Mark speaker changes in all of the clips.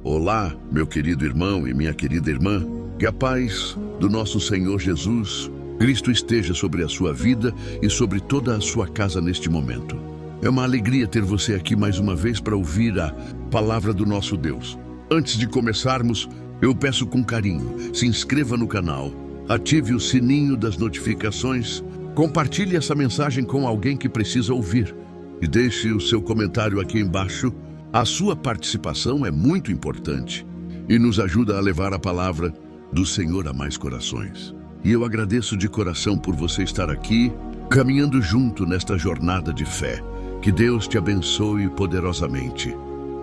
Speaker 1: Olá, meu querido irmão e minha querida irmã. Que a paz do nosso Senhor Jesus Cristo esteja sobre a sua vida e sobre toda a sua casa neste momento. É uma alegria ter você aqui mais uma vez para ouvir a palavra do nosso Deus. Antes de começarmos, eu peço com carinho, se inscreva no canal, ative o sininho das notificações, compartilhe essa mensagem com alguém que precisa ouvir e deixe o seu comentário aqui embaixo. A sua participação é muito importante e nos ajuda a levar a palavra do Senhor a mais corações. E eu agradeço de coração por você estar aqui, caminhando junto nesta jornada de fé. Que Deus te abençoe poderosamente.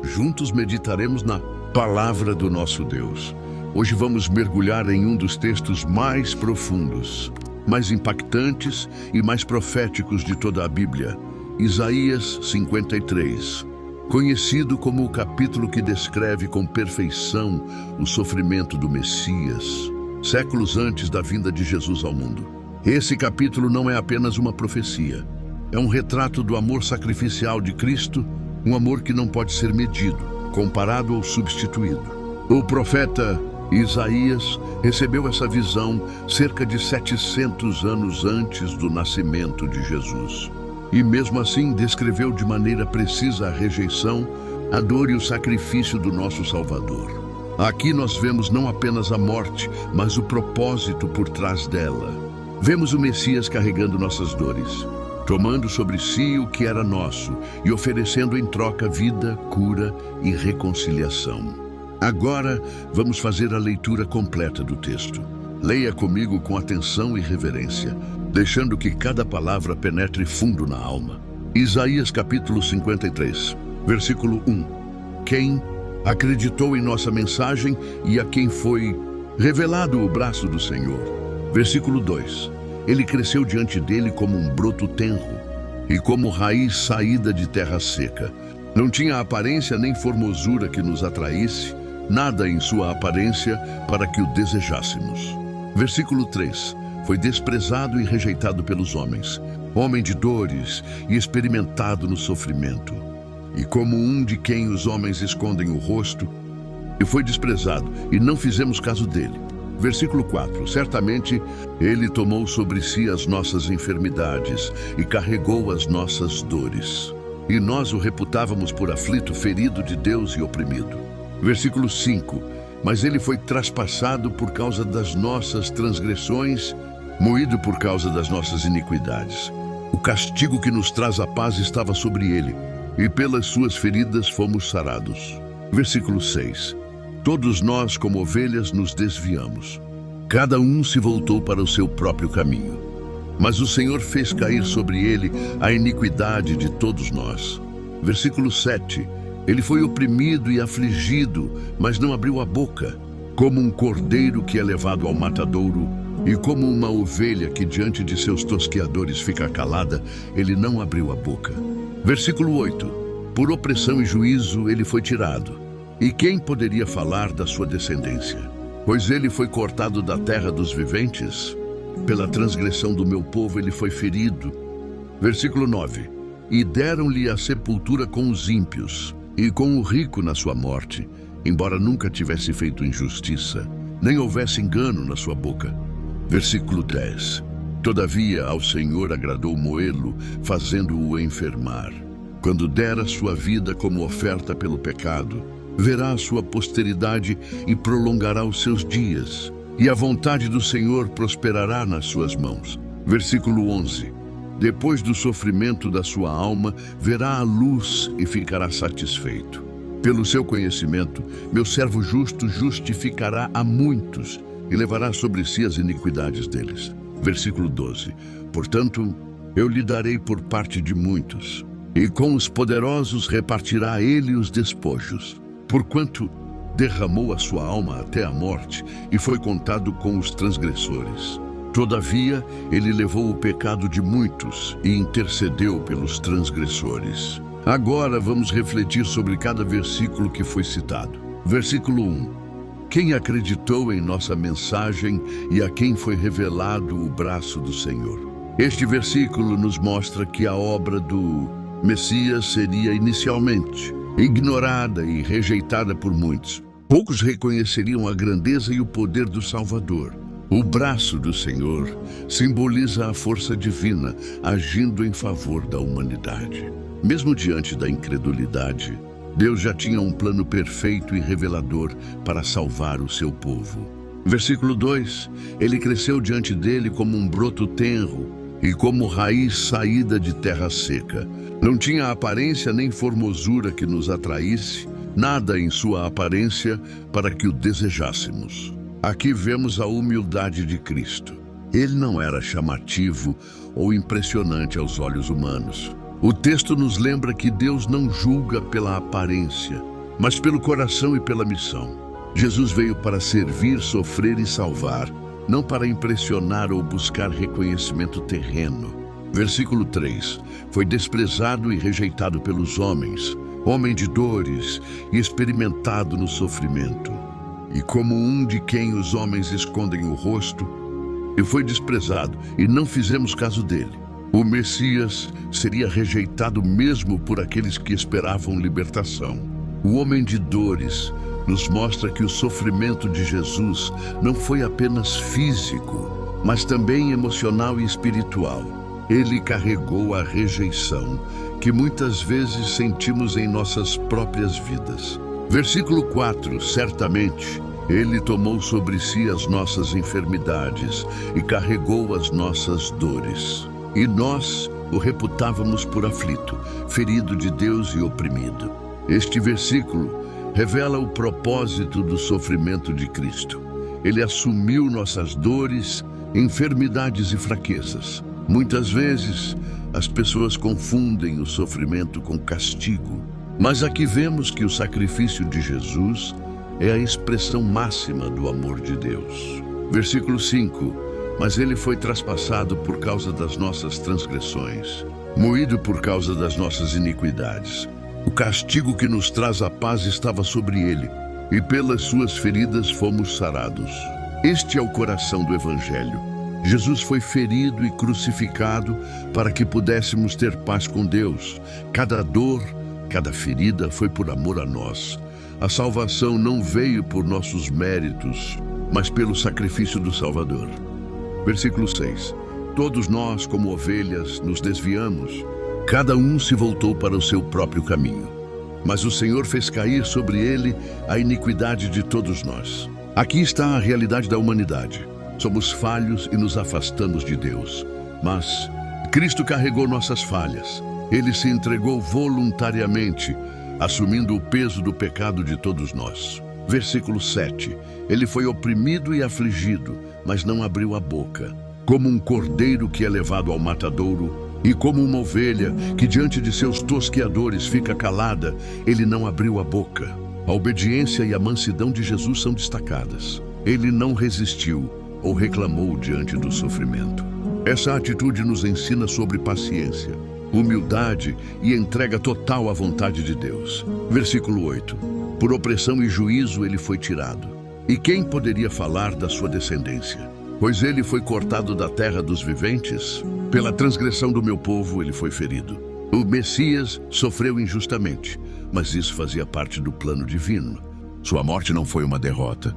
Speaker 1: Juntos meditaremos na palavra do nosso Deus. Hoje vamos mergulhar em um dos textos mais profundos, mais impactantes e mais proféticos de toda a Bíblia, Isaías 53. Conhecido como o capítulo que descreve com perfeição o sofrimento do Messias, séculos antes da vinda de Jesus ao mundo. Esse capítulo não é apenas uma profecia, é um retrato do amor sacrificial de Cristo, um amor que não pode ser medido, comparado ou substituído. O profeta Isaías recebeu essa visão cerca de 700 anos antes do nascimento de Jesus. E mesmo assim descreveu de maneira precisa a rejeição, a dor e o sacrifício do nosso Salvador. Aqui nós vemos não apenas a morte, mas o propósito por trás dela. Vemos o Messias carregando nossas dores, tomando sobre si o que era nosso e oferecendo em troca vida, cura e reconciliação. Agora vamos fazer a leitura completa do texto. Leia comigo com atenção e reverência, deixando que cada palavra penetre fundo na alma. Isaías capítulo 53, versículo 1. Quem acreditou em nossa mensagem e a quem foi revelado o braço do Senhor? Versículo 2. Ele cresceu diante dele como um broto tenro e como raiz saída de terra seca. Não tinha aparência nem formosura que nos atraísse, nada em sua aparência para que o desejássemos. Versículo 3. Foi desprezado e rejeitado pelos homens, homem de dores e experimentado no sofrimento. E como um de quem os homens escondem o rosto, e foi desprezado, e não fizemos caso dele. Versículo 4. Certamente ele tomou sobre si as nossas enfermidades e carregou as nossas dores. E nós o reputávamos por aflito, ferido de Deus e oprimido. Versículo 5. Mas ele foi traspassado por causa das nossas transgressões, moído por causa das nossas iniquidades. O castigo que nos traz a paz estava sobre ele, e pelas suas feridas fomos sarados. Versículo 6. Todos nós, como ovelhas, nos desviamos. Cada um se voltou para o seu próprio caminho. Mas o Senhor fez cair sobre ele a iniquidade de todos nós. Versículo 7. Ele foi oprimido e afligido, mas não abriu a boca. Como um cordeiro que é levado ao matadouro, e como uma ovelha que diante de seus tosqueadores fica calada, ele não abriu a boca. Versículo 8. Por opressão e juízo ele foi tirado. E quem poderia falar da sua descendência? Pois ele foi cortado da terra dos viventes. Pela transgressão do meu povo ele foi ferido. Versículo 9. E deram-lhe a sepultura com os ímpios, e com o rico na sua morte, embora nunca tivesse feito injustiça, nem houvesse engano na sua boca. Versículo 10. Todavia ao Senhor agradou moê-lo, fazendo-o enfermar. Quando der a sua vida como oferta pelo pecado, verá a sua posteridade e prolongará os seus dias, e a vontade do Senhor prosperará nas suas mãos. Versículo 11. Depois do sofrimento da sua alma, verá a luz e ficará satisfeito. Pelo seu conhecimento, meu servo justo justificará a muitos e levará sobre si as iniquidades deles. Versículo 12. Portanto, eu lhe darei por parte de muitos, e com os poderosos repartirá ele os despojos, porquanto derramou a sua alma até a morte e foi contado com os transgressores. Todavia, ele levou o pecado de muitos e intercedeu pelos transgressores. Agora vamos refletir sobre cada versículo que foi citado. Versículo 1. Quem acreditou em nossa mensagem e a quem foi revelado o braço do Senhor? Este versículo nos mostra que a obra do Messias seria inicialmente ignorada e rejeitada por muitos. Poucos reconheceriam a grandeza e o poder do Salvador. O braço do Senhor simboliza a força divina agindo em favor da humanidade. Mesmo diante da incredulidade, Deus já tinha um plano perfeito e revelador para salvar o seu povo. Versículo 2: Ele cresceu diante dele como um broto tenro e como raiz saída de terra seca. Não tinha aparência nem formosura que nos atraísse, nada em sua aparência para que o desejássemos. Aqui vemos a humildade de Cristo. Ele não era chamativo ou impressionante aos olhos humanos. O texto nos lembra que Deus não julga pela aparência, mas pelo coração e pela missão. Jesus veio para servir, sofrer e salvar, não para impressionar ou buscar reconhecimento terreno. Versículo 3: Foi desprezado e rejeitado pelos homens, homem de dores e experimentado no sofrimento. E como um de quem os homens escondem o rosto, ele foi desprezado e não fizemos caso dele. O Messias seria rejeitado mesmo por aqueles que esperavam libertação. O homem de dores nos mostra que o sofrimento de Jesus não foi apenas físico, mas também emocional e espiritual. Ele carregou a rejeição que muitas vezes sentimos em nossas próprias vidas. Versículo 4: Certamente, Ele tomou sobre si as nossas enfermidades e carregou as nossas dores. E nós o reputávamos por aflito, ferido de Deus e oprimido. Este versículo revela o propósito do sofrimento de Cristo. Ele assumiu nossas dores, enfermidades e fraquezas. Muitas vezes, as pessoas confundem o sofrimento com castigo. Mas aqui vemos que o sacrifício de Jesus é a expressão máxima do amor de Deus. Versículo 5: Mas ele foi traspassado por causa das nossas transgressões, moído por causa das nossas iniquidades. O castigo que nos traz a paz estava sobre ele, e pelas suas feridas fomos sarados. Este é o coração do Evangelho. Jesus foi ferido e crucificado para que pudéssemos ter paz com Deus. Cada dor, cada ferida foi por amor a nós. A salvação não veio por nossos méritos, mas pelo sacrifício do Salvador. Versículo 6: Todos nós, como ovelhas, nos desviamos. Cada um se voltou para o seu próprio caminho. Mas o Senhor fez cair sobre ele a iniquidade de todos nós. Aqui está a realidade da humanidade. Somos falhos e nos afastamos de Deus. Mas Cristo carregou nossas falhas. Ele se entregou voluntariamente, assumindo o peso do pecado de todos nós. Versículo 7: Ele foi oprimido e afligido, mas não abriu a boca. Como um cordeiro que é levado ao matadouro, e como uma ovelha que diante de seus tosqueadores fica calada, ele não abriu a boca. A obediência e a mansidão de Jesus são destacadas. Ele não resistiu ou reclamou diante do sofrimento. Essa atitude nos ensina sobre paciência, humildade e entrega total à vontade de Deus. Versículo 8: Por opressão e juízo ele foi tirado. E quem poderia falar da sua descendência? Pois ele foi cortado da terra dos viventes. Pela transgressão do meu povo ele foi ferido. O Messias sofreu injustamente, mas isso fazia parte do plano divino. Sua morte não foi uma derrota,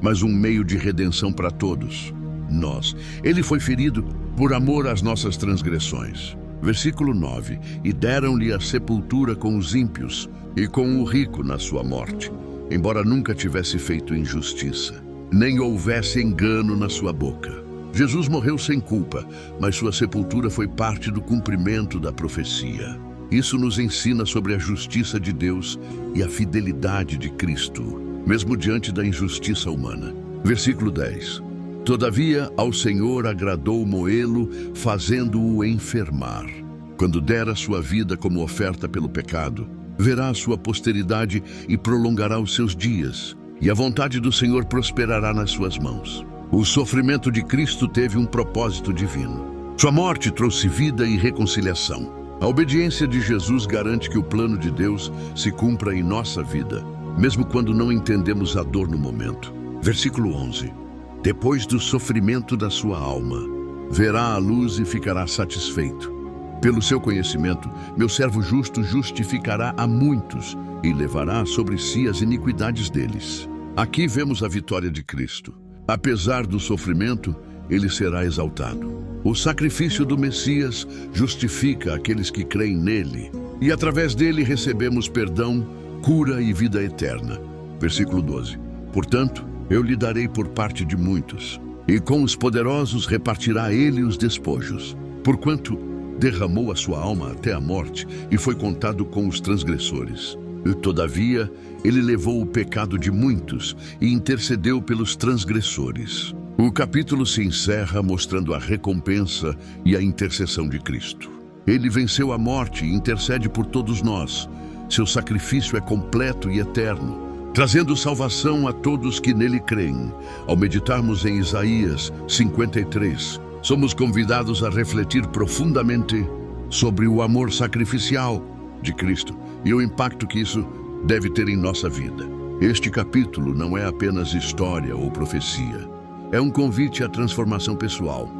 Speaker 1: mas um meio de redenção para todos nós. Ele foi ferido por amor às nossas transgressões. Versículo 9: E deram-lhe a sepultura com os ímpios e com o rico na sua morte, embora nunca tivesse feito injustiça, nem houvesse engano na sua boca. Jesus morreu sem culpa, mas sua sepultura foi parte do cumprimento da profecia. Isso nos ensina sobre a justiça de Deus e a fidelidade de Cristo, mesmo diante da injustiça humana. Versículo 10: Todavia ao Senhor agradou moê-lo, fazendo-o enfermar. Quando der a sua vida como oferta pelo pecado, verá a sua posteridade e prolongará os seus dias, e a vontade do Senhor prosperará nas suas mãos. O sofrimento de Cristo teve um propósito divino. Sua morte trouxe vida e reconciliação. A obediência de Jesus garante que o plano de Deus se cumpra em nossa vida, mesmo quando não entendemos a dor no momento. Versículo 11: Depois do sofrimento da sua alma, verá a luz e ficará satisfeito. Pelo seu conhecimento, meu servo justo justificará a muitos e levará sobre si as iniquidades deles. Aqui vemos a vitória de Cristo. Apesar do sofrimento, ele será exaltado. O sacrifício do Messias justifica aqueles que creem nele, e através dele recebemos perdão, cura e vida eterna. Versículo 12. Portanto, eu lhe darei por parte de muitos, e com os poderosos repartirá ele os despojos, porquanto derramou a sua alma até a morte e foi contado com os transgressores. E, todavia, ele levou o pecado de muitos e intercedeu pelos transgressores. O capítulo se encerra mostrando a recompensa e a intercessão de Cristo. Ele venceu a morte e intercede por todos nós. Seu sacrifício é completo e eterno, trazendo salvação a todos que nele creem. Ao meditarmos em Isaías 53, somos convidados a refletir profundamente sobre o amor sacrificial de Cristo e o impacto que isso deve ter em nossa vida. Este capítulo não é apenas história ou profecia. É um convite à transformação pessoal.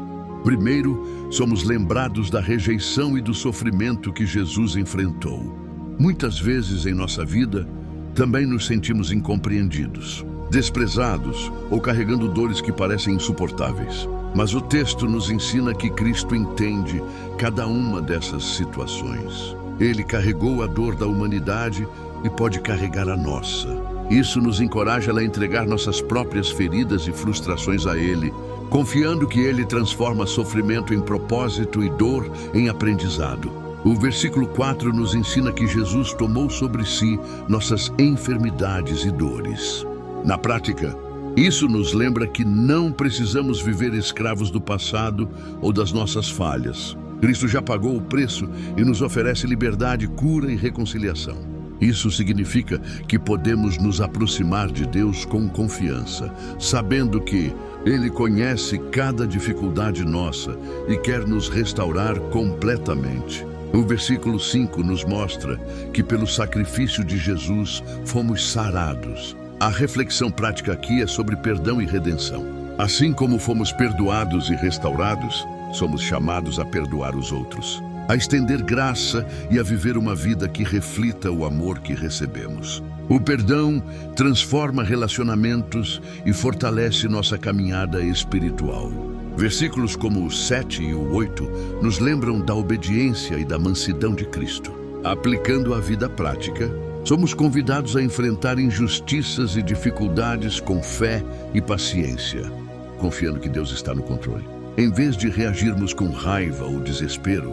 Speaker 1: Primeiro, somos lembrados da rejeição e do sofrimento que Jesus enfrentou. Muitas vezes em nossa vida, também nos sentimos incompreendidos, desprezados ou carregando dores que parecem insuportáveis. Mas o texto nos ensina que Cristo entende cada uma dessas situações. Ele carregou a dor da humanidade e pode carregar a nossa. Isso nos encoraja a entregar nossas próprias feridas e frustrações a Ele, confiando que Ele transforma sofrimento em propósito e dor em aprendizado. O versículo 4 nos ensina que Jesus tomou sobre si nossas enfermidades e dores. Na prática, isso nos lembra que não precisamos viver escravos do passado ou das nossas falhas. Cristo já pagou o preço e nos oferece liberdade, cura e reconciliação. Isso significa que podemos nos aproximar de Deus com confiança, sabendo que Ele conhece cada dificuldade nossa e quer nos restaurar completamente. O versículo 5 nos mostra que pelo sacrifício de Jesus fomos sarados. A reflexão prática aqui é sobre perdão e redenção. Assim como fomos perdoados e restaurados, somos chamados a perdoar os outros, a estender graça e a viver uma vida que reflita o amor que recebemos. O perdão transforma relacionamentos e fortalece nossa caminhada espiritual. Versículos como o 7 e o 8 nos lembram da obediência e da mansidão de Cristo. Aplicando a vida prática, somos convidados a enfrentar injustiças e dificuldades com fé e paciência, confiando que Deus está no controle. Em vez de reagirmos com raiva ou desespero,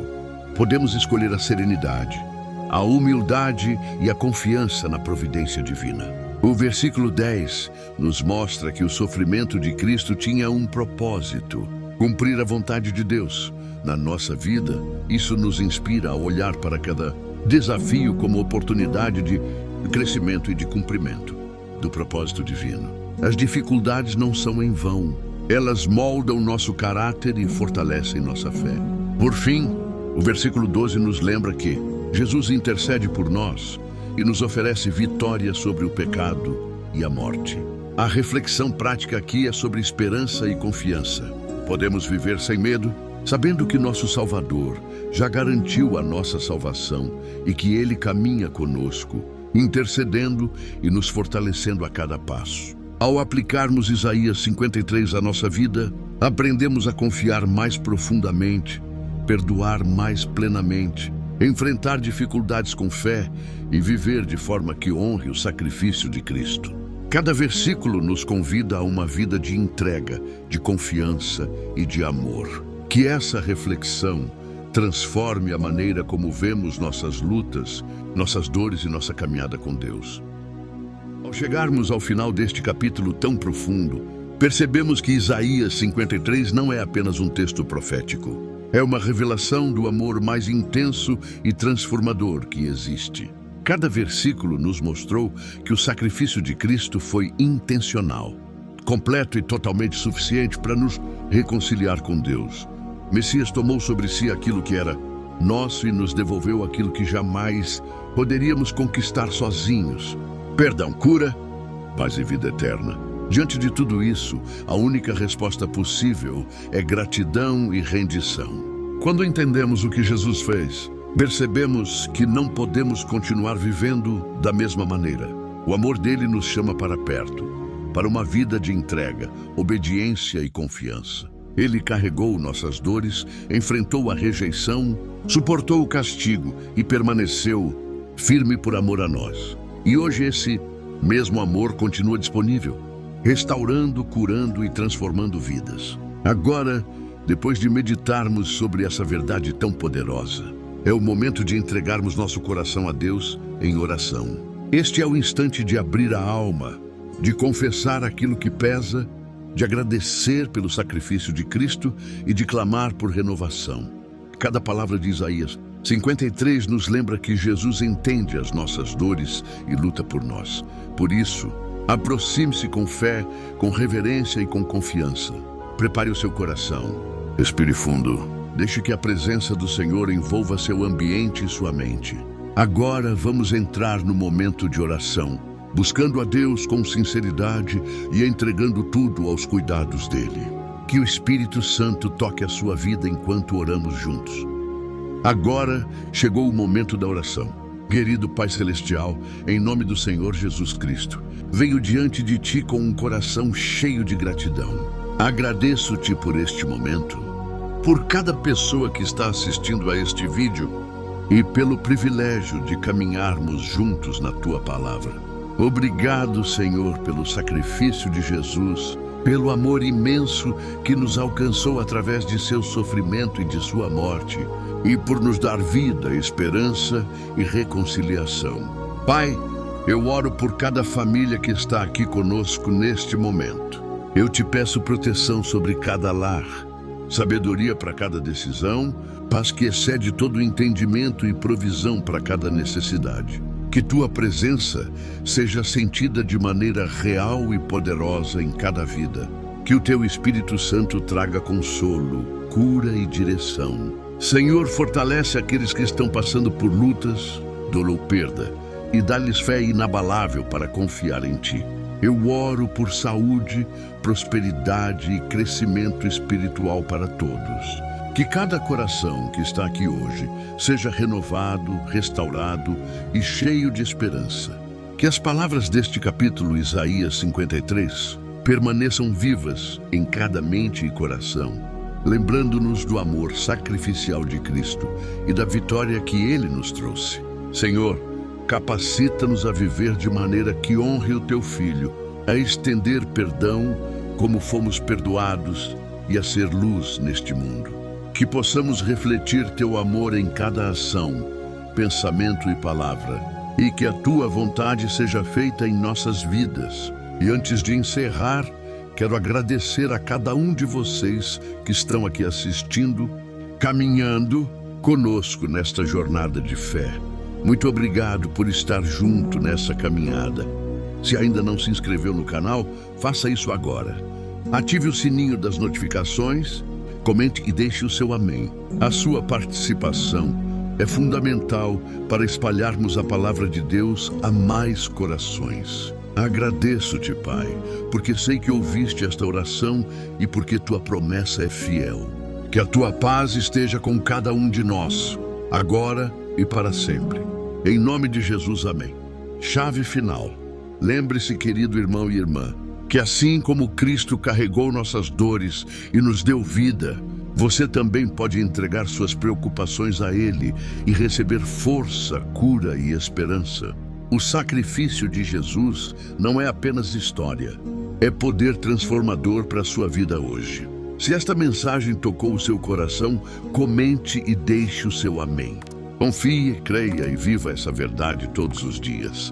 Speaker 1: podemos escolher a serenidade, a humildade e a confiança na providência divina. O versículo 10 nos mostra que o sofrimento de Cristo tinha um propósito: cumprir a vontade de Deus. Na nossa vida, isso nos inspira a olhar para cada desafio como oportunidade de crescimento e de cumprimento do propósito divino. As dificuldades não são em vão. Elas moldam nosso caráter e fortalecem nossa fé. Por fim, o versículo 12 nos lembra que Jesus intercede por nós e nos oferece vitória sobre o pecado e a morte. A reflexão prática aqui é sobre esperança e confiança. Podemos viver sem medo, sabendo que nosso Salvador já garantiu a nossa salvação e que Ele caminha conosco, intercedendo e nos fortalecendo a cada passo. Ao aplicarmos Isaías 53 à nossa vida, aprendemos a confiar mais profundamente, perdoar mais plenamente, enfrentar dificuldades com fé e viver de forma que honre o sacrifício de Cristo. Cada versículo nos convida a uma vida de entrega, de confiança e de amor. Que essa reflexão transforme a maneira como vemos nossas lutas, nossas dores e nossa caminhada com Deus. Ao chegarmos ao final deste capítulo tão profundo, percebemos que Isaías 53 não é apenas um texto profético. É uma revelação do amor mais intenso e transformador que existe. Cada versículo nos mostrou que o sacrifício de Cristo foi intencional, completo e totalmente suficiente para nos reconciliar com Deus. Messias tomou sobre si aquilo que era nosso e nos devolveu aquilo que jamais poderíamos conquistar sozinhos: perdão, cura, paz e vida eterna. Diante de tudo isso, a única resposta possível é gratidão e rendição. Quando entendemos o que Jesus fez, percebemos que não podemos continuar vivendo da mesma maneira. O amor dele nos chama para perto, para uma vida de entrega, obediência e confiança. Ele carregou nossas dores, enfrentou a rejeição, suportou o castigo e permaneceu firme por amor a nós. E hoje esse mesmo amor continua disponível, restaurando, curando e transformando vidas. Agora, depois de meditarmos sobre essa verdade tão poderosa, é o momento de entregarmos nosso coração a Deus em oração. Este é o instante de abrir a alma, de confessar aquilo que pesa, de agradecer pelo sacrifício de Cristo e de clamar por renovação. Cada palavra de Isaías 53 nos lembra que Jesus entende as nossas dores e luta por nós. Por isso, aproxime-se com fé, com reverência e com confiança. Prepare o seu coração. Respire fundo. Deixe que a presença do Senhor envolva seu ambiente e sua mente. Agora vamos entrar no momento de oração, buscando a Deus com sinceridade e entregando tudo aos cuidados dele. Que o Espírito Santo toque a sua vida enquanto oramos juntos. Agora chegou o momento da oração. Querido Pai Celestial, em nome do Senhor Jesus Cristo, venho diante de Ti com um coração cheio de gratidão. Agradeço-Te por este momento, por cada pessoa que está assistindo a este vídeo e pelo privilégio de caminharmos juntos na Tua Palavra. Obrigado, Senhor, pelo sacrifício de Jesus, pelo amor imenso que nos alcançou através de seu sofrimento e de sua morte, e por nos dar vida, esperança e reconciliação. Pai, eu oro por cada família que está aqui conosco neste momento. Eu te peço proteção sobre cada lar, sabedoria para cada decisão, paz que excede todo entendimento e provisão para cada necessidade. Que Tua presença seja sentida de maneira real e poderosa em cada vida. Que o Teu Espírito Santo traga consolo, cura e direção. Senhor, fortalece aqueles que estão passando por lutas, dor ou perda, e dá-lhes fé inabalável para confiar em Ti. Eu oro por saúde, prosperidade e crescimento espiritual para todos. Que cada coração que está aqui hoje seja renovado, restaurado e cheio de esperança. Que as palavras deste capítulo, Isaías 53, permaneçam vivas em cada mente e coração, lembrando-nos do amor sacrificial de Cristo e da vitória que Ele nos trouxe. Senhor, capacita-nos a viver de maneira que honre o Teu Filho, a estender perdão como fomos perdoados e a ser luz neste mundo. Que possamos refletir Teu amor em cada ação, pensamento e palavra, e que a Tua vontade seja feita em nossas vidas. E antes de encerrar, quero agradecer a cada um de vocês que estão aqui assistindo, caminhando conosco nesta jornada de fé. Muito obrigado por estar junto nessa caminhada. Se ainda não se inscreveu no canal, faça isso agora. Ative o sininho das notificações, comente e deixe o seu amém. A sua participação é fundamental para espalharmos a palavra de Deus a mais corações. Agradeço-te, Pai, porque sei que ouviste esta oração e porque Tua promessa é fiel. Que a Tua paz esteja com cada um de nós, agora e para sempre. Em nome de Jesus, amém. Chave final. Lembre-se, querido irmão e irmã, que assim como Cristo carregou nossas dores e nos deu vida, você também pode entregar suas preocupações a Ele e receber força, cura e esperança. O sacrifício de Jesus não é apenas história, é poder transformador para a sua vida hoje. Se esta mensagem tocou o seu coração, comente e deixe o seu amém. Confie, creia e viva essa verdade todos os dias.